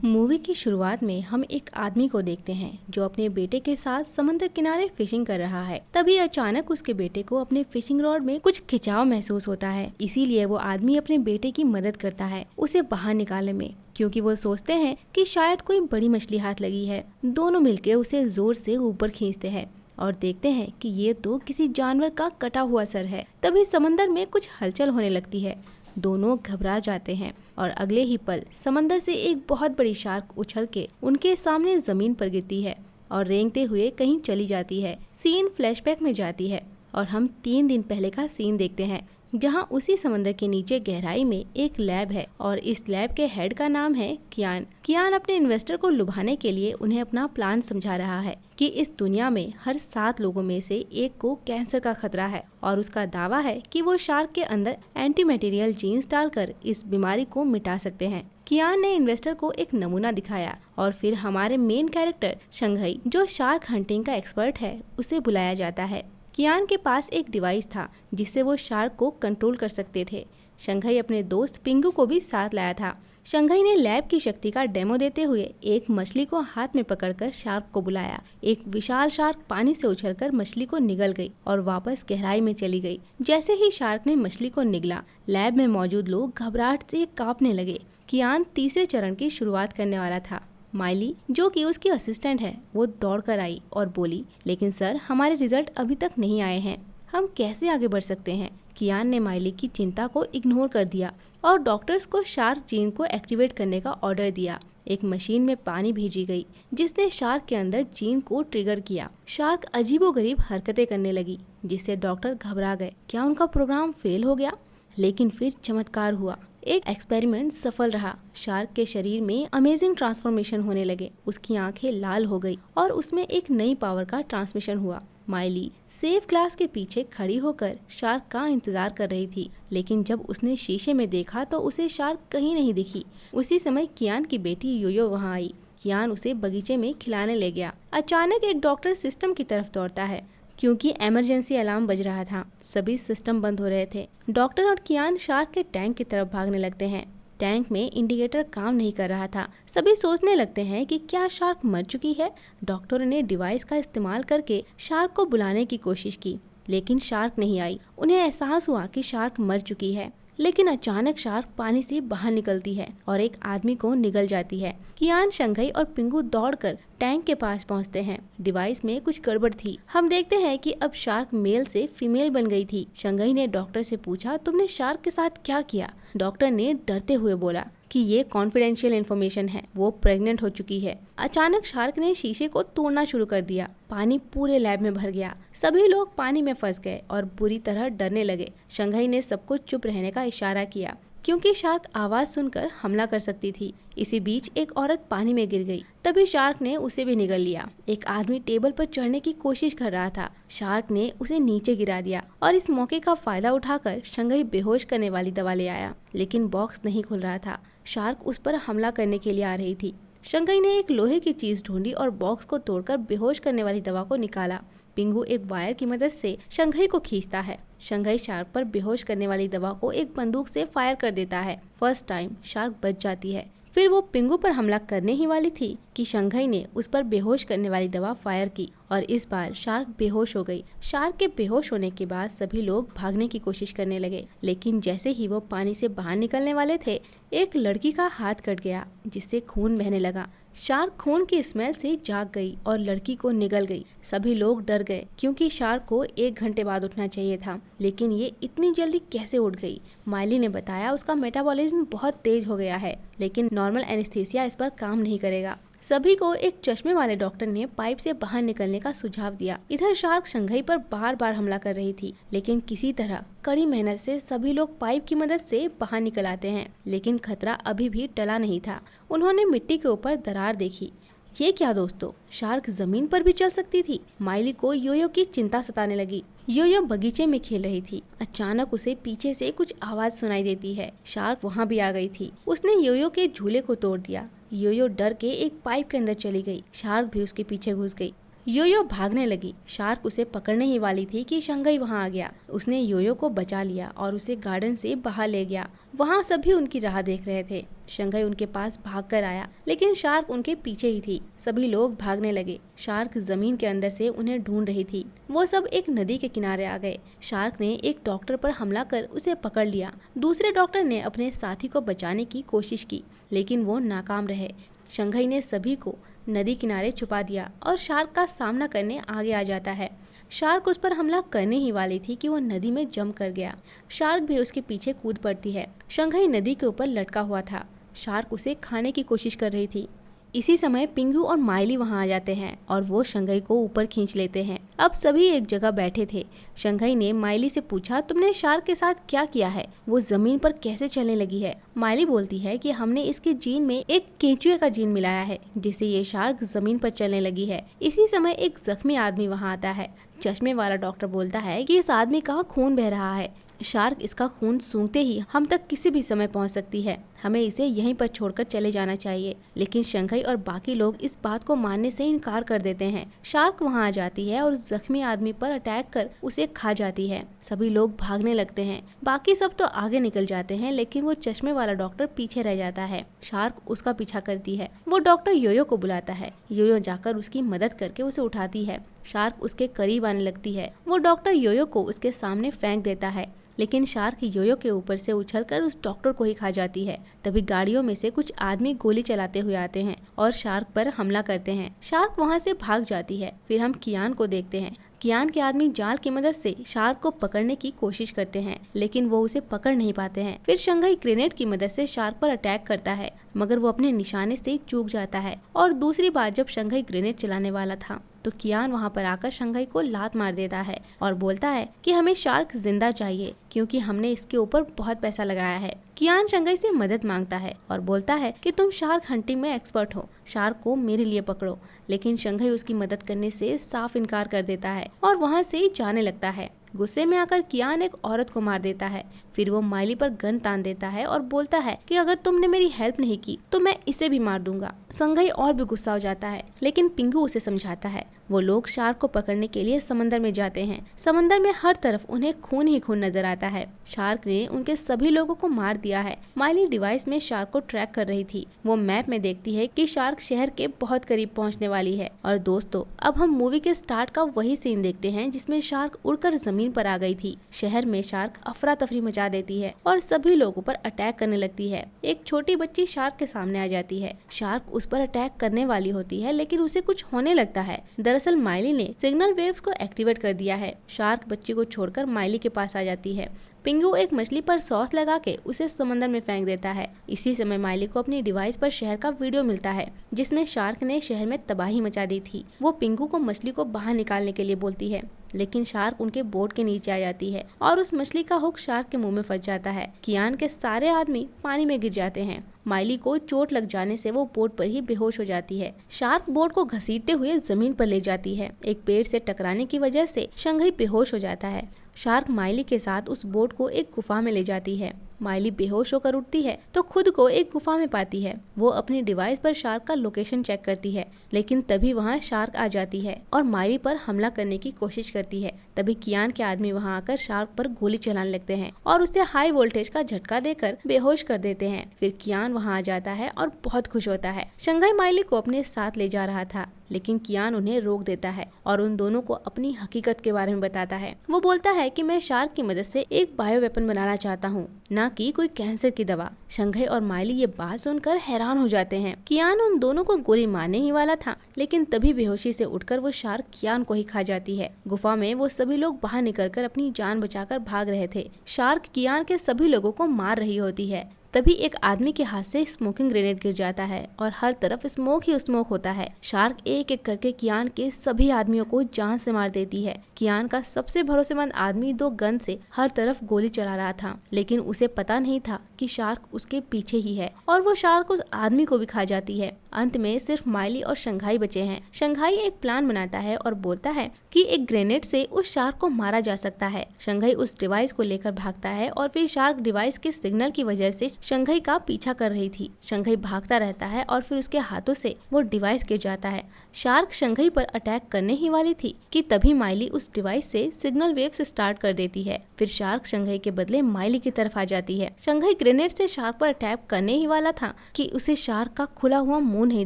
Movie की शुरुआत में हम एक आदमी को देखते हैं जो अपने बेटे के साथ समंदर किनारे फिशिंग कर रहा है। तभी अचानक उसके बेटे को अपने फिशिंग रॉड में कुछ खिंचाव महसूस होता है। इसीलिए वो आदमी अपने बेटे की मदद करता है उसे बाहर निकालने में, क्योंकि वो सोचते हैं कि शायद कोई बड़ी मछली हाथ लगी है। दोनों मिलकर उसे जोर से ऊपर खींचते हैं और देखते हैं कि ये तो किसी जानवर का कटा हुआ सर है। तभी समंदर में कुछ हलचल होने लगती है। दोनों घबरा जाते हैं और अगले ही पल समंदर से एक बहुत बड़ी शार्क उछल के उनके सामने जमीन पर गिरती है और रेंगते हुए कहीं चली जाती है। सीन फ्लैशबैक में जाती है और हम 3 दिन पहले का सीन देखते हैं, जहां उसी समंदर के नीचे गहराई में एक लैब है और इस लैब के हेड का नाम है कियान। कियान अपने इन्वेस्टर को लुभाने के लिए उन्हें अपना प्लान समझा रहा है कि इस दुनिया में हर 7 लोगों में से एक को कैंसर का खतरा है और उसका दावा है कि वो शार्क के अंदर एंटी मैटेरियल जीन्स डालकर इस बीमारी को मिटा सकते हैं। कियान ने इन्वेस्टर को एक नमूना दिखाया और फिर हमारे मेन कैरेक्टर शंघई, जो शार्क हंटिंग का एक्सपर्ट है, उसे बुलाया जाता है। कियान के पास एक डिवाइस था जिससे वो शार्क को कंट्रोल कर सकते थे। शंघई अपने दोस्त पिंगू को भी साथ लाया था। शंघई ने लैब की शक्ति का डेमो देते हुए एक मछली को हाथ में पकड़कर शार्क को बुलाया। एक विशाल शार्क पानी से उछलकर मछली को निगल गई और वापस गहराई में चली गई। जैसे ही शार्क ने मछली को निगला, लैब में मौजूद लोग घबराहट से कांपने लगे। कियान तीसरे चरण की शुरुआत करने वाला था। माइली, जो कि उसकी असिस्टेंट है, वो दौड़कर आई और बोली, लेकिन सर, हमारे रिजल्ट अभी तक नहीं आए हैं, हम कैसे आगे बढ़ सकते हैं। कियान ने माइली की चिंता को इग्नोर कर दिया और डॉक्टर्स को शार्क जीन को एक्टिवेट करने का ऑर्डर दिया। एक मशीन में पानी भेजी गई जिसने शार्क के अंदर जीन को ट्रिगर किया। शार्क अजीबोगरीब हरकतें करने लगी जिससे डॉक्टर घबरा गए। क्या उनका प्रोग्राम फेल हो गया? लेकिन फिर चमत्कार हुआ। एक एक्सपेरिमेंट सफल रहा। शार्क के शरीर में अमेजिंग ट्रांसफॉर्मेशन होने लगे। उसकी आंखें लाल हो गई और उसमें एक नई पावर का ट्रांसमिशन हुआ। माइली सेफ ग्लास के पीछे खड़ी होकर शार्क का इंतजार कर रही थी, लेकिन जब उसने शीशे में देखा तो उसे शार्क कहीं नहीं दिखी। उसी समय कियान की बेटी योयो वहां आई। कियान उसे बगीचे में खिलाने ले गया। अचानक एक डॉक्टर सिस्टम की तरफ दौड़ता है क्योंकि इमरजेंसी अलार्म बज रहा था। सभी सिस्टम बंद हो रहे थे। डॉक्टर और कियान शार्क के टैंक की तरफ भागने लगते हैं। टैंक में इंडिकेटर काम नहीं कर रहा था। सभी सोचने लगते हैं कि क्या शार्क मर चुकी है। डॉक्टर ने डिवाइस का इस्तेमाल करके शार्क को बुलाने की कोशिश की, लेकिन शार्क नहीं आई। उन्हें एहसास हुआ कि शार्क मर चुकी है। लेकिन अचानक शार्क पानी से बाहर निकलती है और एक आदमी को निगल जाती है। कियान, शंघई और पिंगू दौड़कर टैंक के पास पहुंचते हैं। डिवाइस में कुछ गड़बड़ थी। हम देखते हैं कि अब शार्क मेल से फीमेल बन गई थी। शंघई ने डॉक्टर से पूछा, तुमने शार्क के साथ क्या किया? डॉक्टर ने डरते हुए बोला कि ये कॉन्फिडेंशियल इन्फॉर्मेशन है, वो प्रेग्नेंट हो चुकी है। अचानक शार्क ने शीशे को तोड़ना शुरू कर दिया। पानी पूरे लैब में भर गया। सभी लोग पानी में फंस गए और बुरी तरह डरने लगे। शंघई ने सबको चुप रहने का इशारा किया क्योंकि शार्क आवाज सुनकर हमला कर सकती थी। इसी बीच एक औरत पानी में गिर गई। तभी शार्क ने उसे भी निगल लिया। एक आदमी टेबल पर चढ़ने की कोशिश कर रहा था। शार्क ने उसे नीचे गिरा दिया और इस मौके का फायदा उठाकर शंघई बेहोश करने वाली दवा ले आया, लेकिन बॉक्स नहीं खुल रहा था। शार्क उस पर हमला करने के लिए आ रही थी। शंघई ने एक लोहे की चीज ढूंढी और बॉक्स को तोड़कर बेहोश करने वाली दवा को निकाला। पिंगू एक वायर की मदद से शंघई को खींचता है। शंघई शार्क पर बेहोश करने वाली दवा को एक बंदूक से फायर कर देता है। फर्स्ट टाइम शार्क बच जाती है। फिर वो पिंगू पर हमला करने ही वाली थी कि शंघई ने उस पर बेहोश करने वाली दवा फायर की और इस बार शार्क बेहोश हो गई। शार्क के बेहोश होने के बाद सभी लोग भागने की कोशिश करने लगे, लेकिन जैसे ही वो पानी से बाहर निकलने वाले थे, एक लड़की का हाथ कट गया जिससे खून बहने लगा। शार्क खून की स्मेल से जाग गई और लड़की को निगल गई। सभी लोग डर गए क्योंकि शार्क को 1 घंटे बाद उठना चाहिए था, लेकिन ये इतनी जल्दी कैसे उठ गई? माइली ने बताया उसका मेटाबॉलिज्म बहुत तेज हो गया है, लेकिन नॉर्मल एनेस्थीसिया इस पर काम नहीं करेगा। सभी को एक चश्मे वाले डॉक्टर ने पाइप से बाहर निकलने का सुझाव दिया। इधर शार्क शंघई पर बार बार हमला कर रही थी, लेकिन किसी तरह कड़ी मेहनत से सभी लोग पाइप की मदद से बाहर निकल आते हैं, लेकिन खतरा अभी भी टला नहीं था। उन्होंने मिट्टी के ऊपर दरार देखी। ये क्या दोस्तों, शार्क जमीन पर भी चल सकती थी? माइली को योयो की चिंता सताने लगी। योयो बगीचे में खेल रही थी। अचानक उसे पीछे से कुछ आवाज सुनाई देती है। शार्क वहाँ भी आ गई थी। उसने योयो के झूले को तोड़ दिया। योयो डर के एक पाइप के अंदर चली गई। शार्क भी उसके पीछे घुस गई। योयो भागने लगी। शार्क उसे पकड़ने ही वाली थी कि शंघाई वहां आ गया। उसने योयो को बचा लिया और उसे गार्डन से बाहर ले गया। वहां सभी उनकी राह देख रहे थे। शंघाई उनके पास भागकर आया, लेकिन शार्क उनके पीछे ही थी। सभी लोग भागने लगे। शार्क जमीन के अंदर से उन्हें ढूंढ रही थी। वो सब एक नदी के किनारे आ गए। शार्क ने एक डॉक्टर पर हमला कर उसे पकड़ लिया। दूसरे डॉक्टर ने अपने साथी को बचाने की कोशिश की, लेकिन वो नाकाम रहे। शंघाई ने सभी को नदी किनारे छुपा दिया और शार्क का सामना करने आगे आ जाता है। शार्क उस पर हमला करने ही वाली थी कि वो नदी में जंप कर गया। शार्क भी उसके पीछे कूद पड़ती है। शंघाई नदी के ऊपर लटका हुआ था। शार्क उसे खाने की कोशिश कर रही थी। इसी समय पिंगू और माइली वहां आ जाते हैं और वो शंघाई को ऊपर खींच लेते हैं। अब सभी एक जगह बैठे थे। शंघाई ने माइली से पूछा, तुमने शार्क के साथ क्या किया है? वो जमीन पर कैसे चलने लगी है? माइली बोलती है कि हमने इसके जीन में एक केंचुए का जीन मिलाया है, जिससे ये शार्क जमीन पर चलने लगी है। इसी समय एक जख्मी आदमी वहाँ आता है। चश्मे वाला डॉक्टर बोलता है कि इस आदमी का खून बह रहा है। शार्क इसका खून सूंघते ही हम तक किसी भी समय पहुंच सकती है। हमें इसे यहीं पर छोड़कर चले जाना चाहिए। लेकिन शंघाई और बाकी लोग इस बात को मानने से इनकार कर देते हैं। शार्क वहां आ जाती है और उस जख्मी आदमी पर अटैक कर उसे खा जाती है। सभी लोग भागने लगते हैं। बाकी सब तो आगे निकल जाते हैं, लेकिन वो चश्मे वाला डॉक्टर पीछे रह जाता है। शार्क उसका पीछा करती है। वो डॉक्टर योयो को बुलाता है। योयो जाकर उसकी मदद करके उसे उठाती है। शार्क उसके करीब आने लगती है। वो डॉक्टर योयो को उसके सामने फेंक देता है, लेकिन शार्क योयो के ऊपर से उछलकर उस डॉक्टर को ही खा जाती है। तभी गाड़ियों में से कुछ आदमी गोली चलाते हुए आते हैं और शार्क पर हमला करते हैं। शार्क वहां से भाग जाती है। फिर हम कियान को देखते हैं। कियान के आदमी जाल की मदद से शार्क को पकड़ने की कोशिश करते हैं, लेकिन वो उसे पकड़ नहीं पाते हैं। फिर शंघाई ग्रेनेड की मदद से शार्क पर अटैक करता है, मगर वो अपने निशाने से चूक जाता है। और दूसरी बार जब शंघाई ग्रेनेड चलाने वाला था तो कियान वहां पर आकर शंघाई को लात मार देता है और बोलता है कि हमें शार्क जिंदा चाहिए, क्योंकि हमने इसके ऊपर बहुत पैसा लगाया है। कियान शंघाई से मदद मांगता है और बोलता है कि तुम शार्क हंटिंग में एक्सपर्ट हो, शार्क को मेरे लिए पकड़ो। लेकिन शंघाई उसकी मदद करने से साफ इनकार कर देता है और वहां से जाने लगता है। गुस्से में आकर कियान एक औरत को मार देता है। फिर वो माइली पर गन तान देता है और बोलता है कि अगर तुमने मेरी हेल्प नहीं की तो मैं इसे भी मार दूंगा। शंघाई और भी गुस्सा हो जाता है, लेकिन पिंगू उसे समझाता है। वो लोग शार्क को पकड़ने के लिए समंदर में जाते हैं। समंदर में हर तरफ उन्हें खून ही खून नजर आता है। शार्क ने उनके सभी लोगों को मार दिया है। माइली डिवाइस में शार्क को ट्रैक कर रही थी। वो मैप में देखती है कि शार्क शहर के बहुत करीब पहुंचने वाली है। और दोस्तों, अब हम मूवी के स्टार्ट का वही सीन देखते हैं जिसमें शार्क उड़कर जमीन पर आ गई थी। शहर में शार्क अफरा तफरी मचा देती है और सभी लोगों पर अटैक करने लगती है। एक छोटी बच्ची शार्क के सामने आ जाती है। शार्क उस पर अटैक करने वाली होती है, लेकिन उसे कुछ होने लगता है। दरअसल माइली ने सिग्नल वेव्स को एक्टिवेट कर दिया है। शार्क बच्ची को छोड़कर माइली के पास आ जाती है। पिंगू एक मछली पर सॉस लगा के उसे समंदर में फेंक देता है। इसी समय माइली को अपनी डिवाइस पर शहर का वीडियो मिलता है, जिसमें शार्क ने शहर में तबाही मचा दी थी। वो पिंगू को मछली को बाहर निकालने के लिए बोलती है, लेकिन शार्क उनके बोट के नीचे आ जाती है और उस मछली का हुक शार्क के मुंह में फंस जाता है। कियान के सारे आदमी पानी में गिर जाते हैं। माइली को चोट लग जाने से वो बोट पर ही बेहोश हो जाती है। शार्क बोट को घसीटते हुए जमीन पर ले जाती है। एक पेड़ से टकराने की वजह से शंघाई बेहोश हो जाता है। शार्क माइली के साथ उस बोट को एक गुफा में ले जाती है। माइली बेहोश होकर उठती है तो खुद को एक गुफा में पाती है। वो अपनी डिवाइस पर शार्क का लोकेशन चेक करती है, लेकिन तभी वहाँ शार्क आ जाती है और माइली पर हमला करने की कोशिश करती है। तभी कियान के आदमी वहाँ आकर शार्क पर गोली चलाने लगते हैं और उसे हाई वोल्टेज का झटका देकर बेहोश कर देते हैं। फिर कियान वहाँ आ जाता है और बहुत खुश होता है। शंघाई माइली को अपने साथ ले जा रहा था, लेकिन कियान उन्हें रोक देता है और उन दोनों को अपनी हकीकत के बारे में बताता है। वो बोलता है कि मैं शार्क की मदद से एक बायो वेपन बनाना चाहता हूँ, न कि कोई कैंसर की दवा। शंघाई और माइली ये बात सुनकर हैरान हो जाते हैं। कियान उन दोनों को गोली मारने ही वाला था, लेकिन तभी बेहोशी से उठकर वो शार्क कियान को ही खा जाती है। गुफा में वो सभी लोग बाहर निकलकर अपनी जान बचाकर भाग रहे थे। शार्क कियान के सभी लोगों को मार रही होती है। तभी एक आदमी के हाथ से स्मोकिंग ग्रेनेड गिर जाता है और हर तरफ स्मोक ही स्मोक होता है। शार्क एक एक करके कियान के सभी आदमियों को जान से मार देती है। कियान का सबसे भरोसेमंद आदमी 2 गन से हर तरफ गोली चला रहा था, लेकिन उसे पता नहीं था कि शार्क उसके पीछे ही है और वो शार्क उस आदमी को भी खा जाती है। अंत में सिर्फ माइली और शंघाई बचे हैं। शंघाई एक प्लान बनाता है और बोलता है कि एक ग्रेनेड से उस शार्क को मारा जा सकता है। शंघाई उस डिवाइस को लेकर भागता है और फिर शार्क डिवाइस के सिग्नल की वजह से शंघाई का पीछा कर रही थी। शंघाई भागता रहता है और फिर उसके हाथों से वो डिवाइस गिर जाता है। शार्क शंघाई पर अटैक करने ही वाली थी कि तभी माइली उस डिवाइस से सिग्नल वेव्स स्टार्ट कर देती है। फिर शार्क शंघाई के बदले माइली की तरफ आ जाती है। शंघाई ग्रेनेड से शार्क पर अटैक करने ही वाला था कि उसे शार्क का खुला हुआ मुंह नहीं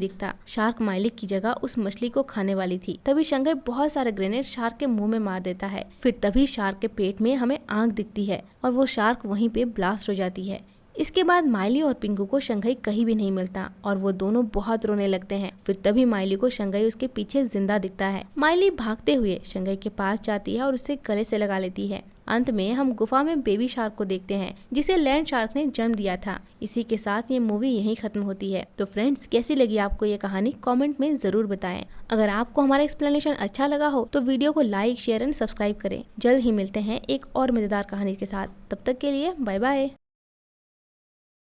दिखता। शार्क माइली की जगह उस मछली को खाने वाली थी। तभी शंघाई बहुत सारे ग्रेनेड शार्क के मुंह में मार देता है। फिर तभी शार्क के पेट में हमें आंख दिखती है और वो शार्क वहीं पे ब्लास्ट हो जाती है। इसके बाद माइली और पिंकू को शंघाई कहीं भी नहीं मिलता और वो दोनों बहुत रोने लगते हैं। फिर तभी माइली को शंघाई उसके पीछे जिंदा दिखता है। माइली भागते हुए शंघाई के पास जाती है और उसे गले से लगा लेती है। अंत में हम गुफा में बेबी शार्क को देखते हैं जिसे लैंड शार्क ने जन्म दिया था। इसी के साथ ये मूवी यहीं खत्म होती है। तो फ्रेंड्स, कैसी लगी आपको ये कहानी कमेंट में जरूर बताएं। अगर आपको हमारा एक्सप्लेनेशन अच्छा लगा हो तो वीडियो को लाइक, शेयर एंड सब्सक्राइब करें। जल्द ही मिलते हैं एक और मजेदार कहानी के साथ। तब तक के लिए बाय बाय।